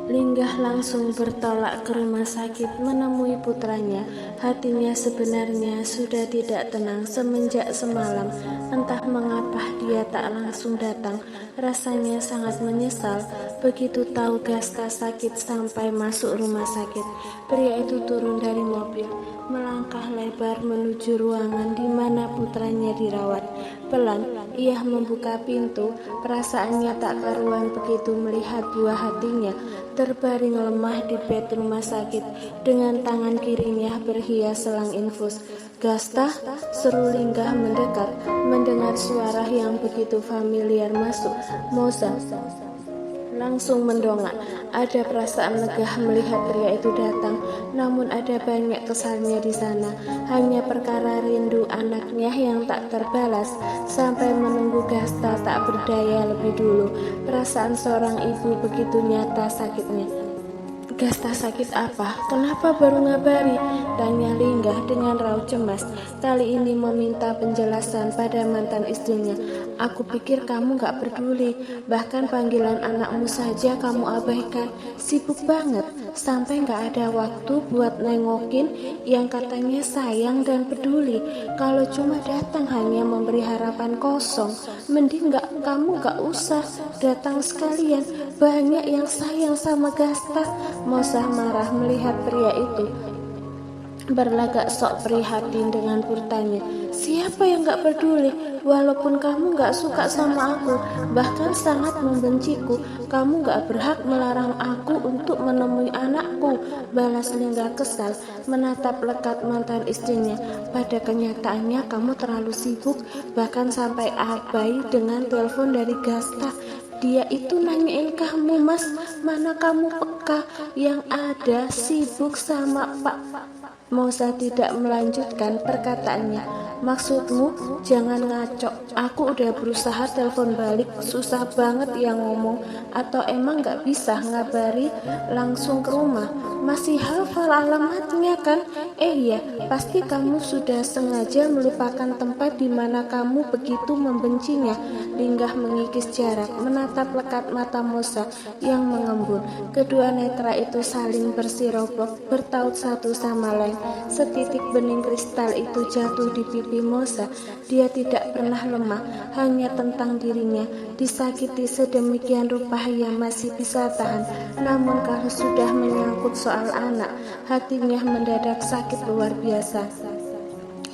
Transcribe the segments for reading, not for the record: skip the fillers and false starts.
Linggah langsung bertolak ke rumah sakit menemui putranya. Hatinya sebenarnya sudah tidak tenang semenjak semalam. Entah mengapa dia tak langsung datang. Rasanya sangat menyesal begitu tahu Gasta sakit sampai masuk rumah sakit. Pria itu turun dari mobil, melangkah lebar menuju ruangan di mana putranya dirawat. Pelan, ia membuka pintu. Perasaannya tak karuan begitu melihat buah hatinya terbaring lemah di bed rumah sakit dengan tangan kirinya berhias selang infus. Gasta, seru Linggah mendekat, mendengar suara yang begitu familiar masuk. Moza langsung mendongak. Ada perasaan lega melihat pria itu datang, namun ada banyak kesalnya di sana. Hanya perkara rindu anaknya yang tak terbalas. Sampai menunggu Gasta tak berdaya lebih dulu. Perasaan seorang ibu begitu nyata sakitnya. Gasta sakit apa? Kenapa baru ngabari? Tanya Linggah dengan raut cemas. Kali ini meminta penjelasan pada mantan istrinya. Aku pikir kamu gak peduli. Bahkan panggilan anakmu saja kamu abaikan. Sibuk banget. Sampai gak ada waktu buat nengokin yang katanya sayang dan peduli. Kalau cuma datang hanya memberi harapan kosong, mending kamu gak usah datang sekalian. Banyak yang sayang sama Gasta. Moza marah melihat pria itu berlagak sok prihatin dengan bertanya, siapa yang gak peduli? Walaupun kamu gak suka sama aku, bahkan sangat membenciku, kamu gak berhak melarang aku untuk menemui anakku. Balas Linggah kesal menatap lekat mantan istrinya. Pada kenyataannya kamu terlalu sibuk, bahkan sampai abai dengan telepon dari Gasta. Dia itu nanyain kamu, Mas, mana kamu peka? Yang ada sibuk sama Pak. Moza tidak melanjutkan perkataannya. Maksudmu jangan ngaco. Aku udah berusaha telepon balik, susah banget yang ngomong. Atau emang gak bisa ngabari langsung ke rumah? Masih hafal alamatnya kan? Iya, pasti kamu sudah sengaja melupakan tempat di mana kamu begitu membencinya. Linggah mengikis jarak, menatap lekat mata Moza yang mengembun. Kedua netra itu saling bersirobok, bertaut satu sama lain. Setitik bening kristal itu jatuh di pipi Moza. Dia tidak pernah lemah, hanya tentang dirinya. Disakiti sedemikian rupa ia masih bisa tahan. Namun kalau sudah menyangkut soal anak, hatinya mendadak sakit luar biasa.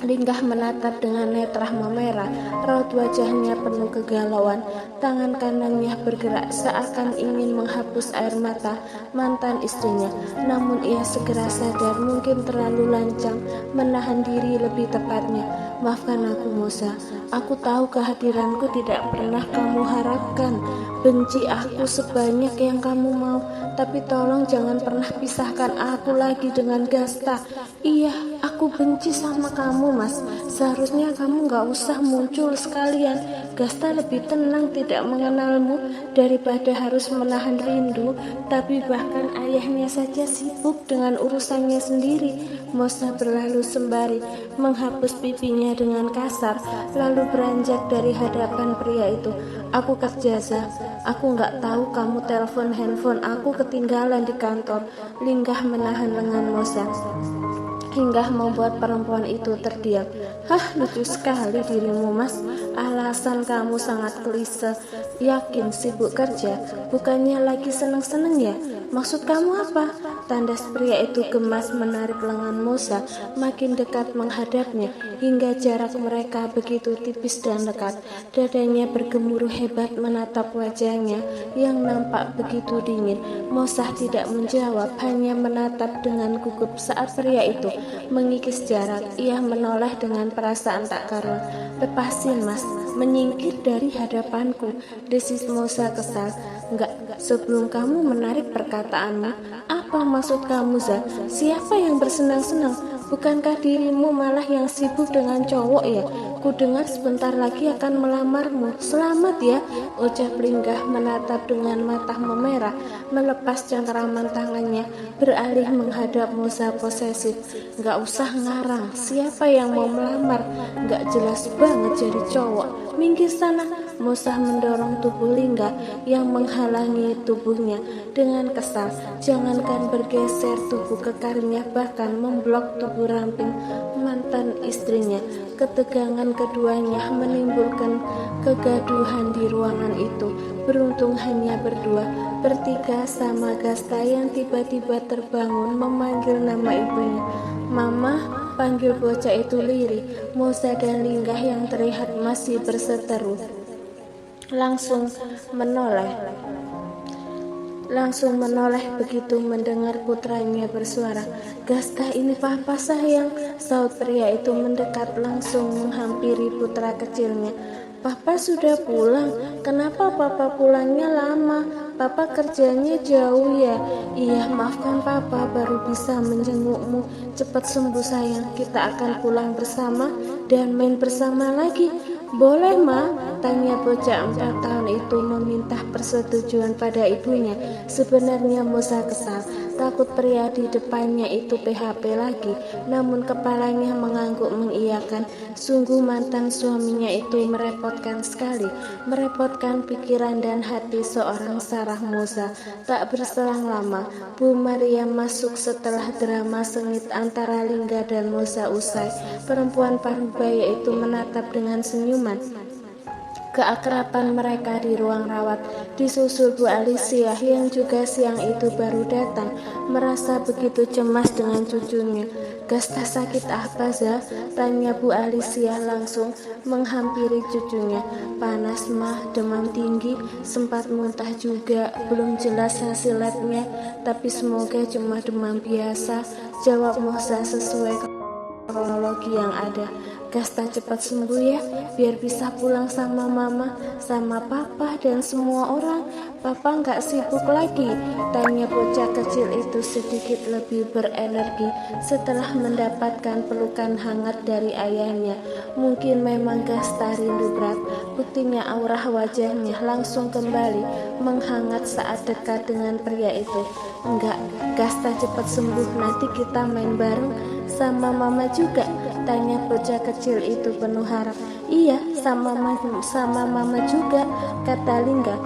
Linggah menatap dengan netra memerah, raut wajahnya penuh kegalauan. Tangan kanannya bergerak seakan ingin menghapus air mata mantan istrinya. Namun ia segera sadar mungkin terlalu lancang menahan diri lebih tepatnya. Maafkan aku Moza, aku tahu kehadiranku tidak pernah kamu harapkan. Benci aku sebanyak yang kamu mau, tapi tolong jangan pernah pisahkan aku lagi dengan Gasta. Iya, aku benci sama kamu Mas. Seharusnya kamu gak usah muncul sekalian. Gasta lebih tenang tidak mengenalmu daripada harus menahan rindu. Tapi bahkan ayahnya saja sibuk dengan urusannya sendiri. Moza berlalu sembari menghapus pipinya dengan kasar, lalu beranjak dari hadapan pria itu. Aku kerja, Za. Aku gak tahu kamu telepon handphone aku ketinggalan di kantor. Linggah menahan lengan Moza hingga membuat perempuan itu terdiam. Hah, lucu sekali dirimu Mas. Alasan kamu sangat klise. Yakin sibuk kerja? Bukannya lagi seneng-seneng ya? Maksud kamu apa? Tandas pria itu gemas menarik lengan Moza makin dekat menghadapnya hingga jarak mereka begitu tipis dan dekat. Dadanya bergemuruh hebat menatap wajahnya yang nampak begitu dingin. Moza tidak menjawab, hanya menatap dengan gugup saat pria itu mengikis jarak. Ia menoleh dengan perasaan tak karuan. Lepasin Mas, menyingkir dari hadapanku, desis Moza kesal. Enggak, sebelum kamu menarik perkataanmu, apa maksud kamu Za? Siapa yang bersenang-senang? Bukankah dirimu malah yang sibuk dengan cowok ya? Ku dengar sebentar lagi akan melamarmu. Selamat ya, ucap Linggah menatap dengan mata memerah, melepas cengkeraman tangannya, beralih menghadap Moza posesif. Gak usah ngarang, siapa yang mau melamar? Gak jelas banget jadi cowok. Minggir sana, Musa mendorong tubuh Lingga yang menghalangi tubuhnya dengan kesal. Jangankan bergeser tubuh kekarnya, bahkan memblok tubuh ramping mantan istrinya. Ketegangan keduanya menimbulkan kegaduhan di ruangan itu. Beruntung hanya berdua, bertiga sama Gasta yang tiba-tiba terbangun memanggil nama ibunya. "Mama," panggil bocah itu lirih. Musa dan Lingga yang terlihat masih berseteru langsung menoleh begitu mendengar putranya bersuara. "Gasta, ini papa sayang," saut pria itu mendekat langsung menghampiri putra kecilnya. "Papa sudah pulang. Kenapa papa pulangnya lama? Papa kerjanya jauh ya?" "Iya, maafkan papa baru bisa menjengukmu. Cepat sembuh sayang, kita akan pulang bersama dan main bersama lagi." "Boleh, Ma?" tanya bocah 4 tahun itu meminta persetujuan pada ibunya. Sebenarnya Musa kesal, takut pria di depannya itu PHP lagi, namun kepalanya mengangguk mengiyakan. Sungguh mantan suaminya itu merepotkan sekali, merepotkan pikiran dan hati seorang Sarah Musa. Tak berselang lama, Bu Maria masuk setelah drama sengit antara Lingga dan Musa usai. Perempuan parubaya itu menatap dengan senyuman keakraban mereka di ruang rawat, disusul Bu Alicia yang juga siang itu baru datang, merasa begitu cemas dengan cucunya. "Gasta sakit apa, Za?" tanya Bu Alicia langsung menghampiri cucunya. "Panas, Mah, demam tinggi, sempat muntah juga, belum jelas hasil labnya, tapi semoga cuma demam biasa," jawab Musa sesuai kronologi yang ada. "Gasta cepat sembuh ya, biar bisa pulang sama mama, sama papa dan semua orang. Papa nggak sibuk lagi?" tanya bocah kecil itu sedikit lebih berenergi setelah mendapatkan pelukan hangat dari ayahnya. Mungkin memang Gasta rindu berat, buktinya aura wajahnya langsung kembali menghangat saat dekat dengan pria itu. "Enggak, Gasta cepat sembuh, nanti kita main bareng sama mama juga?" tanya bocah kecil itu penuh harap. "Iya, sama mama juga," kata Lingga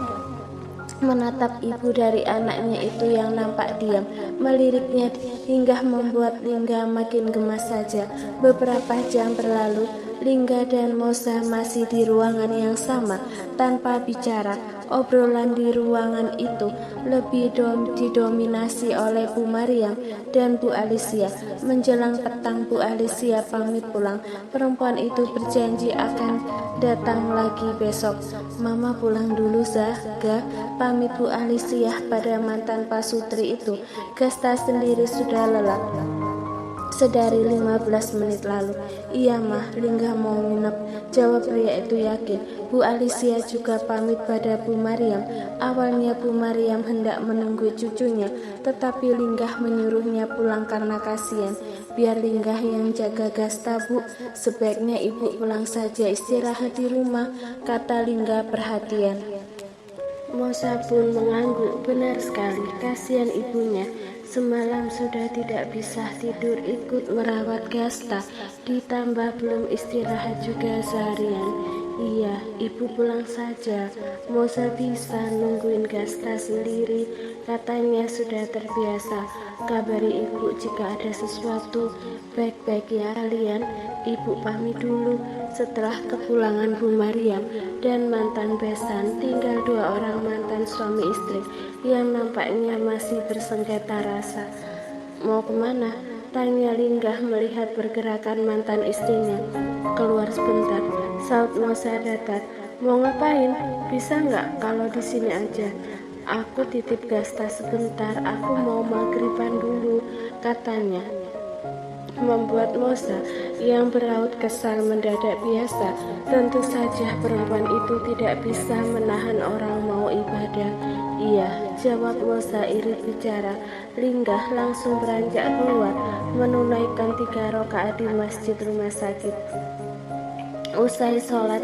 menatap ibu dari anaknya itu yang nampak diam. Meliriknya hingga membuat Lingga makin gemas saja. Beberapa jam berlalu, Lingga dan Musa masih di ruangan yang sama tanpa bicara. Obrolan di ruangan itu lebih didominasi oleh Bu Mariam dan Bu Alicia. Menjelang petang, Bu Alicia pamit pulang. Perempuan itu berjanji akan datang lagi besok. "Mama pulang dulu, Zaga," pamit Bu Alicia pada mantan pasutri itu. Gasta sendiri sudah lelap sedari 15 menit lalu. "Iya, Mah, Lingga mau nginep," jawab pria itu yakin. Bu Alicia juga pamit pada Bu Mariam. Awalnya Bu Mariam hendak menunggu cucunya, tetapi Lingga menyuruhnya pulang karena kasihan. "Biar Lingga yang jaga Gasta, Bu. Sebaiknya ibu pulang saja, istirahat di rumah," kata Lingga perhatian. Musa pun mengangguk. Benar sekali, kasihan ibunya. Semalam sudah tidak bisa tidur, ikut merawat Gasta, ditambah belum istirahat juga seharian. "Iya, ibu pulang saja. Musa bisa nungguin Gasta sendiri, katanya sudah terbiasa. Kabari ibu jika ada sesuatu. Baik-baik ya kalian, ibu pamit dulu." Setelah kepulangan Bu Mariam dan mantan besan, tinggal 2 orang mantan suami istri yang nampaknya masih bersengketa rasa. "Mau kemana?" tanya Lingga melihat pergerakan mantan istrinya. "Keluar sebentar," saut Musa datar. "Mau ngapain? Bisa nggak kalau di sini aja? Aku titip Gasta sebentar, aku mau maghriban dulu," katanya. Membuat Musa yang beraut kesal mendadak biasa. Tentu saja perempuan itu tidak bisa menahan orang mau ibadah. "Iya," jawab Musa irit bicara. Lingga langsung beranjak keluar menunaikan 3 rakaat di masjid rumah sakit. Usai sholat,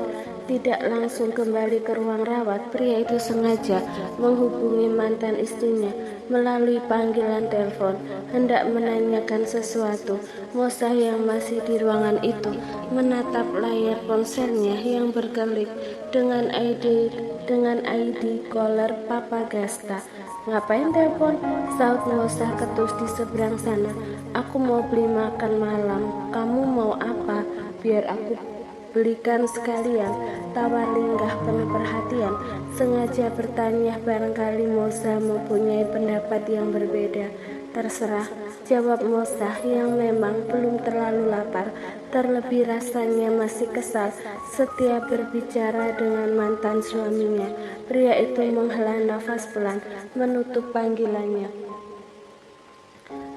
tidak langsung kembali ke ruang rawat, pria itu sengaja menghubungi mantan istrinya. melalui panggilan telepon, hendak menanyakan sesuatu. Mosa yang masih di ruangan itu menatap layar ponselnya yang berkelip dengan ID caller Papa Gasta. "Ngapain telepon?" saut Mosa ketus di seberang sana. "Aku mau beli makan malam. Kamu mau apa? Biar aku belikan sekalian," tawar Linggah penuh perhatian. Sengaja bertanya barangkali Mosa mempunyai pendapat yang berbeda. "Terserah," jawab Mosa yang memang belum terlalu lapar. Terlebih rasanya masih kesal setiap berbicara dengan mantan suaminya. Pria itu menghela nafas pelan, menutup panggilannya,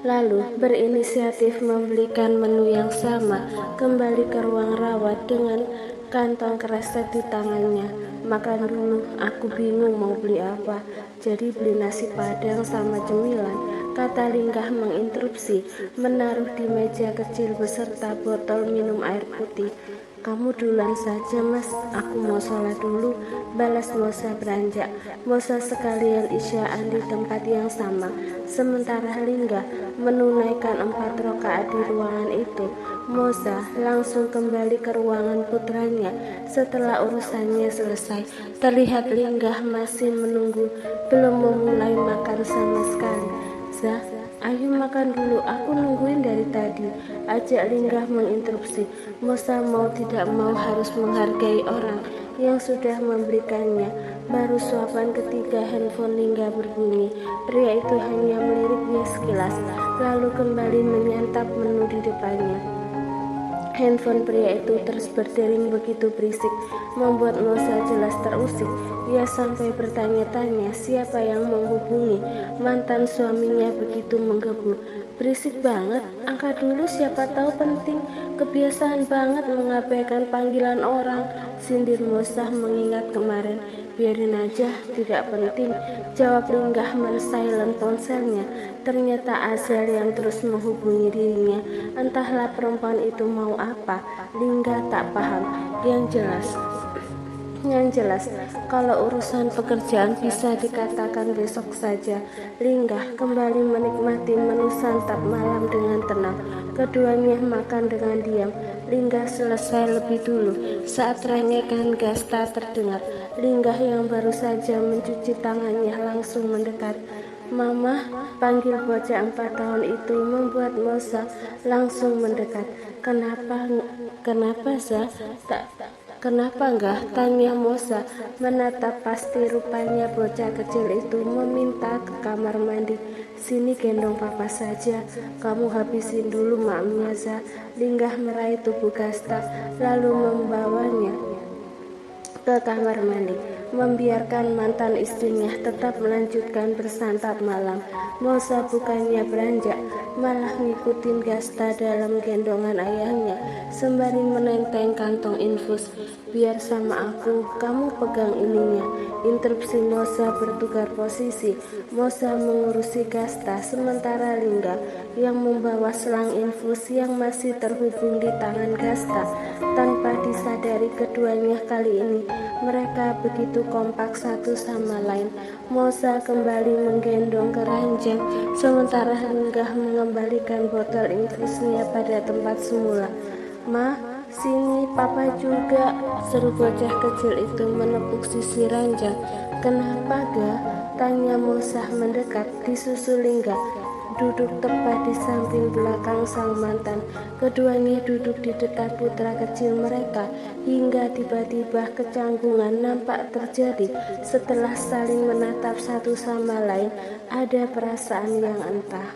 lalu berinisiatif membelikan menu yang sama, kembali ke ruang rawat dengan kantong kresek di tangannya. "Makan dulu, aku bingung mau beli apa, jadi beli nasi padang sama cemilan," kata Linggah menginterupsi, menaruh di meja kecil beserta botol minum air putih. "Kamu duluan saja mas, aku mau sholat dulu," balas Mosa beranjak. Mosa sekalian isyaan di tempat yang sama, sementara Linggah menunaikan 4 rakaat di ruangan itu. Mosa langsung kembali ke ruangan putranya setelah urusannya selesai. Terlihat Linggah masih menunggu, belum memulai makan sama sekali. "Zah, ayo makan dulu, aku nungguin dari tadi," ajak Linggah menginterupsi. Mosa mau tidak mau harus menghargai orang yang sudah memberikannya. Baru suapan ketiga handphone Linggah berbunyi. Pria itu hanya meliriknya sekilas, lalu kembali menyantap menu di depannya. Handphone pria itu terus berdering begitu berisik, membuat Mosa jelas terusik. Ia sampai bertanya-tanya siapa yang menghubungi. Mantan suaminya begitu menggebu. "Berisik banget, angkat dulu siapa tahu penting. Kebiasaan banget mengabaikan panggilan orang," sindir Mosa mengingat kemarin. "Biarin aja, tidak penting," jawab Linggah men-silent ponselnya. Ternyata Azal yang terus menghubungi dirinya. Entahlah perempuan itu mau apa, Linggah tak paham. Yang jelas, kalau urusan pekerjaan bisa dikatakan besok saja. Linggah kembali menikmati menu santap malam dengan tenang. Keduanya makan dengan diam. Linggah selesai lebih dulu saat rengekan Gasta terdengar. Linggah yang baru saja mencuci tangannya langsung mendekat. "Mama," panggil bocah 4 tahun itu membuat Mosa langsung mendekat. Kenapa Zah? Kenapa enggak?" tanya Mosa, menatap pasti rupanya bocah kecil itu meminta ke kamar mandi. "Sini gendong papa saja, kamu habisin dulu maknya Zah." Linggah meraih tubuh Gasta, lalu membawanya ke kamar mandi, membiarkan mantan istrinya tetap melanjutkan bersantap malam. Mosa bukannya beranjak, malah ngikutin Gasta dalam gendongan ayahnya, sembari menenteng kantong infus. "Biar sama aku, kamu pegang ininya," interupsi Mosa bertukar posisi. Mosa mengurusi Gasta, sementara Linggah yang membawa selang infus yang masih terhubung di tangan Gasta. Tanpa disadari keduanya kali ini mereka begitu kompak satu sama lain. Mosa kembali menggendong keranjang, sementara Linggah mengembalikan botol infusnya pada tempat semula. "Ma, sini papa juga," seru bocah kecil itu menepuk sisi ranjang. "Kenapa ga?" tanya Mosa mendekat, disusul Linggah duduk tepat di samping belakang sang mantan. Keduanya duduk di dekat putra kecil mereka hingga tiba-tiba kecanggungan nampak terjadi. Setelah saling menatap satu sama lain, ada perasaan yang entah